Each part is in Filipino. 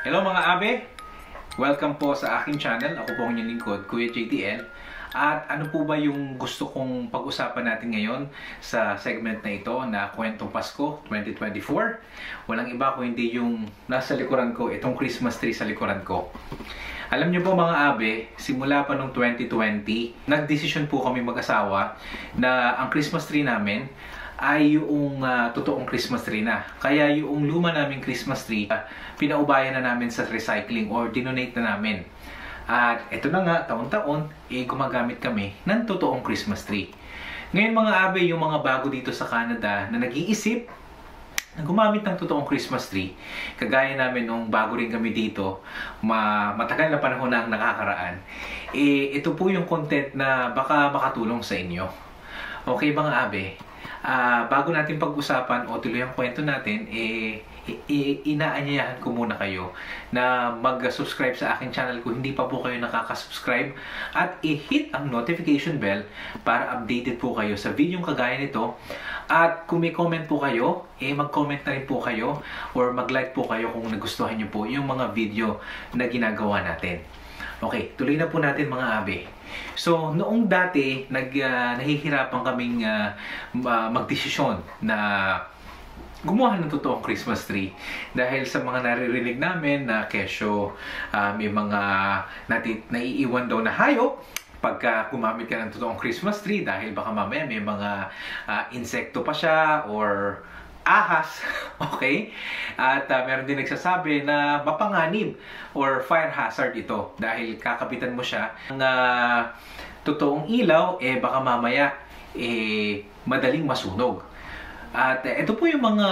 Hello mga abe! Welcome po sa aking channel. Ako po ang inyong lingkod, Kuya JTL. At ano po ba yung gusto kong pag-usapan natin ngayon sa segment na ito na Kwentong Pasko 2024? Walang iba kundi yung nasa likuran ko, itong Christmas tree sa likuran ko. Alam niyo po mga abe, simula pa noong 2020, nagdesisyon po kami mag-asawa na ang Christmas tree namin ay yung totoong Christmas tree na. Kaya yung luma naming Christmas tree, pinaubayan na namin sa recycling or dinonate na namin. At ito na nga, taon-taon, gumagamit kami ng totoong Christmas tree. Ngayon mga abe, yung mga bago dito sa Canada na nag-iisip na gumamit ng totoong Christmas tree, kagaya namin nung bago rin kami dito, matagal na panahon na ang nakakaraan, ito po yung content na baka makatulong sa inyo. Okay mga abe? Bago natin pag-usapan o tuloy ang kwento natin, inaanyayahan ko muna kayo na mag-subscribe sa aking channel kung hindi pa po kayo nakaka-subscribe at i-hit ang notification bell para updated po kayo sa video kagaya nito. At kung may comment po kayo, mag-comment na rin po kayo or mag-like po kayo kung nagustuhan nyo po yung mga video na ginagawa natin. Okay, tuloy na po natin mga abe. So, noong dati, nahihirapan kaming magdesisyon na gumawa ng totoong Christmas tree. Dahil sa mga naririnig namin na kesyo may mga naiiwan daw na hayop pagka gumamit ka ng totoong Christmas tree dahil baka mamaya may mga insekto pa siya or ahas, okay? At meron din nagsasabi na mapanganib or fire hazard ito dahil kakapitan mo siya ng totoong ilaw, baka mamaya madaling masunog. At ito po yung mga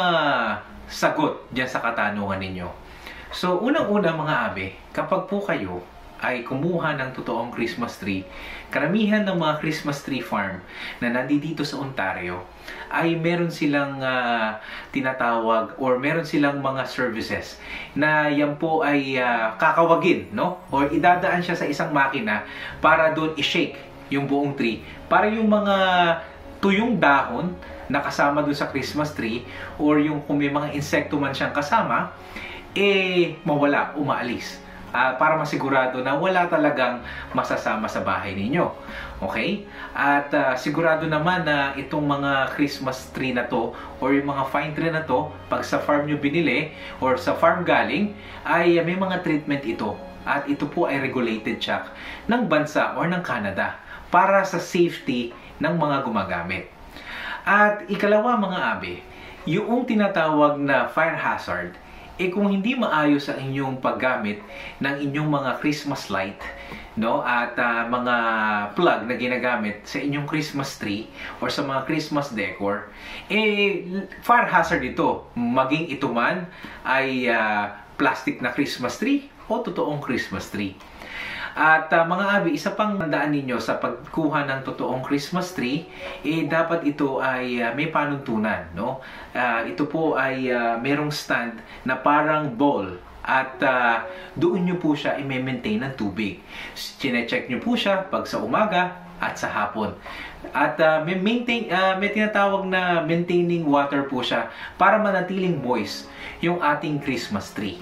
sagot dyan sa katanungan ninyo. So, unang-una mga abe, kapag po kayo ay kumuha ng totoong Christmas tree, karamihan ng mga Christmas tree farm na nandito sa Ontario ay meron silang tinatawag or meron silang mga services na yan po ay kakawagin, no? Or idadaan siya sa isang makina para doon i-shake yung buong tree para yung mga tuyong dahon na kasama doon sa Christmas tree or yung kung may mga insekto man siyang kasama, mawala, umaalis. Para masigurado na wala talagang masasama sa bahay ninyo. Okay? At sigurado naman na itong mga Christmas tree na to or yung mga fine tree na to, pag sa farm nyo binili or sa farm galing, ay may mga treatment ito. At ito po ay regulated check ng bansa or ng Canada para sa safety ng mga gumagamit. At ikalawa mga abe, yung tinatawag na fire hazard, kung hindi maayos ang inyong paggamit ng inyong mga Christmas light, no, at mga plug na ginagamit sa inyong Christmas tree or sa mga Christmas decor, fire hazard ito. Maging ito man ay plastic na Christmas tree o totoong Christmas tree. At mga abi, isa pang tandaan ninyo sa pagkuha ng totoong Christmas tree, dapat ito ay may panuntunan, no? Ito po ay merong stand na parang bowl at doon nyo po siya i-maintain ng tubig. Chine-check nyo po siya pag sa umaga at sa hapon. At may tinatawag na maintaining water po siya para manatiling moist yung ating Christmas tree.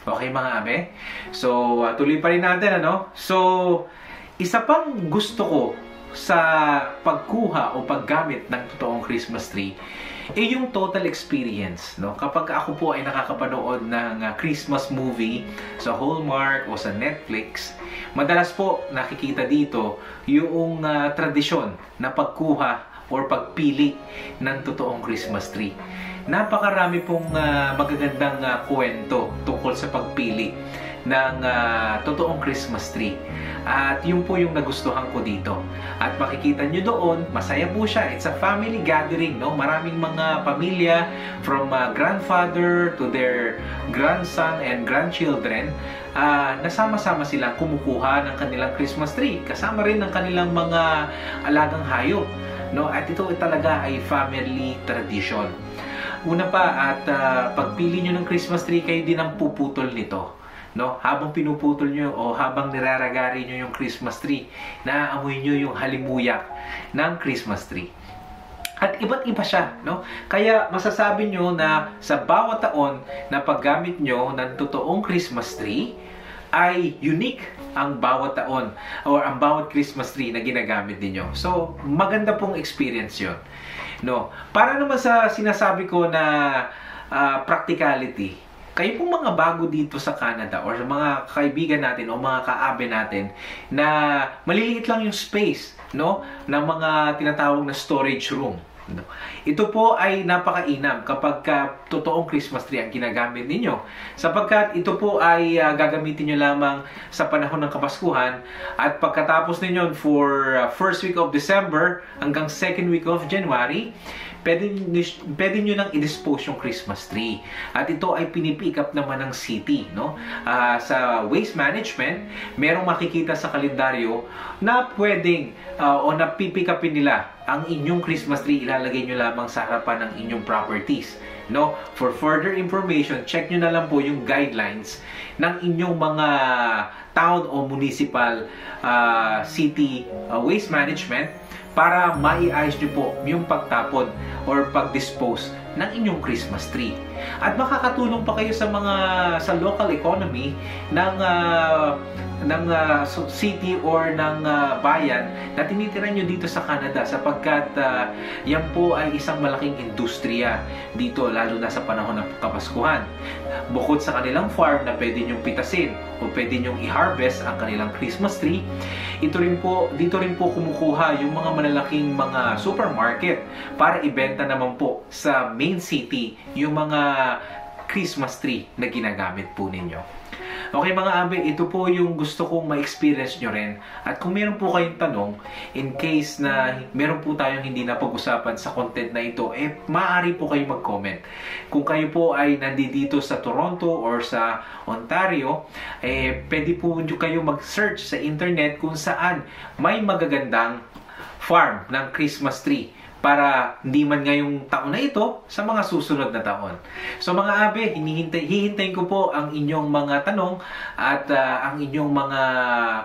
Okay mga abe? So, tuloy pa rin natin, ano? So, isa pang gusto ko sa pagkuha o paggamit ng totoong Christmas tree, yung total experience, no? Kapag ako po ay nakakapanood ng Christmas movie sa Hallmark o sa Netflix, madalas po nakikita dito yung tradisyon na pagkuha or pagpili ng totoong Christmas tree. Napakarami pong magagandang kwento tungkol sa pagpili ng totoong Christmas tree. At yun po yung nagustuhan ko dito. At makikita nyo doon, masaya po siya. It's a family gathering, no? Maraming mga pamilya from grandfather to their grandson and grandchildren. Nasama-sama silang kumukuha ng kanilang Christmas tree. Kasama rin ng kanilang mga alagang hayop, no? At ito talaga ay family tradition. Una pa, at pagpili nyo ng Christmas tree, kayo din ang puputol nito. No? Habang pinuputol nyo o habang niraragari nyo yung Christmas tree, naaamoy nyo yung halimuyak ng Christmas tree. At iba't iba siya, no? Kaya masasabi nyo na sa bawat taon na paggamit nyo ng totoong Christmas tree, ay unique ang bawat taon or ang bawat Christmas tree na ginagamit ninyo. So, maganda pong experience yun. No? Para naman sa sinasabi ko na practicality, kayo pong mga bago dito sa Canada or sa mga kaibigan natin o mga kaabe natin na maliliit lang yung space, no, ng mga tinatawag na storage room. No? Ito po ay napakainam kapag totoong Christmas tree ang ginagamit ninyo. Sapagkat ito po ay gagamitin nyo lamang sa panahon ng Kapaskuhan at pagkatapos ninyo for first week of December hanggang second week of January, pwede nyo nang i-dispose yung Christmas tree. At ito ay pinipick up naman ng city. No? Sa waste management, merong makikita sa kalendaryo na pwedeng o napipick upin nila ang inyong Christmas tree, ilalagay nyo lamang sa harapan ng inyong properties. No? For further information, check nyo na lang po yung guidelines ng inyong mga town o municipal city waste management para maiayos nyo po yung pagtapon or pag-dispose ng inyong Christmas tree. At makakatulong pa kayo sa local economy ng city or ng bayan na tinitira nyo dito sa Canada sapagkat yan po ay isang malaking industriya dito lalo na sa panahon ng Kapaskuhan. Bukod sa kanilang farm na pwede nyong pitasin o pwede nyong i-harvest ang kanilang Christmas tree, dito rin po kumukuha yung mga malalaking mga supermarket para ibenta naman po sa main city yung mga Christmas tree na ginagamit po ninyo. Okay mga abe, ito po yung gusto kong ma-experience nyo rin. At kung meron po kayong tanong, in case na meron po tayong hindi napag-usapan sa content na ito, maaari po kayo mag-comment. Kung kayo po ay nandito sa Toronto or sa Ontario, pwede po kayo mag-search sa internet kung saan may magagandang farm ng Christmas tree para hindi man ngayong taon na ito sa mga susunod na taon. So mga abe, hihintayin ko po ang inyong mga tanong at ang inyong mga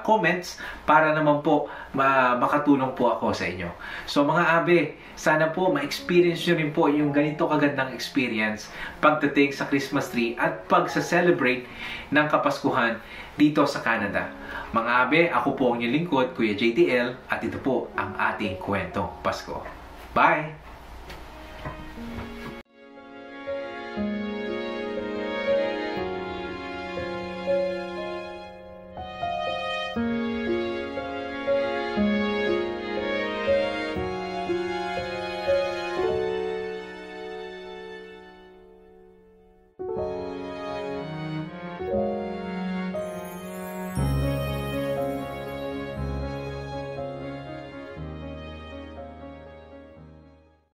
comments para naman po makatulong po ako sa inyo. So mga abe, sana po ma-experience nyo rin po yung ganito kagandang experience pagdating sa Christmas tree at pagsa-celebrate ng Kapaskuhan dito sa Canada. Mga abe, ako po ang inyong lingkod, Kuya JTL, at ito po ang ating kwentong Pasko. Bye!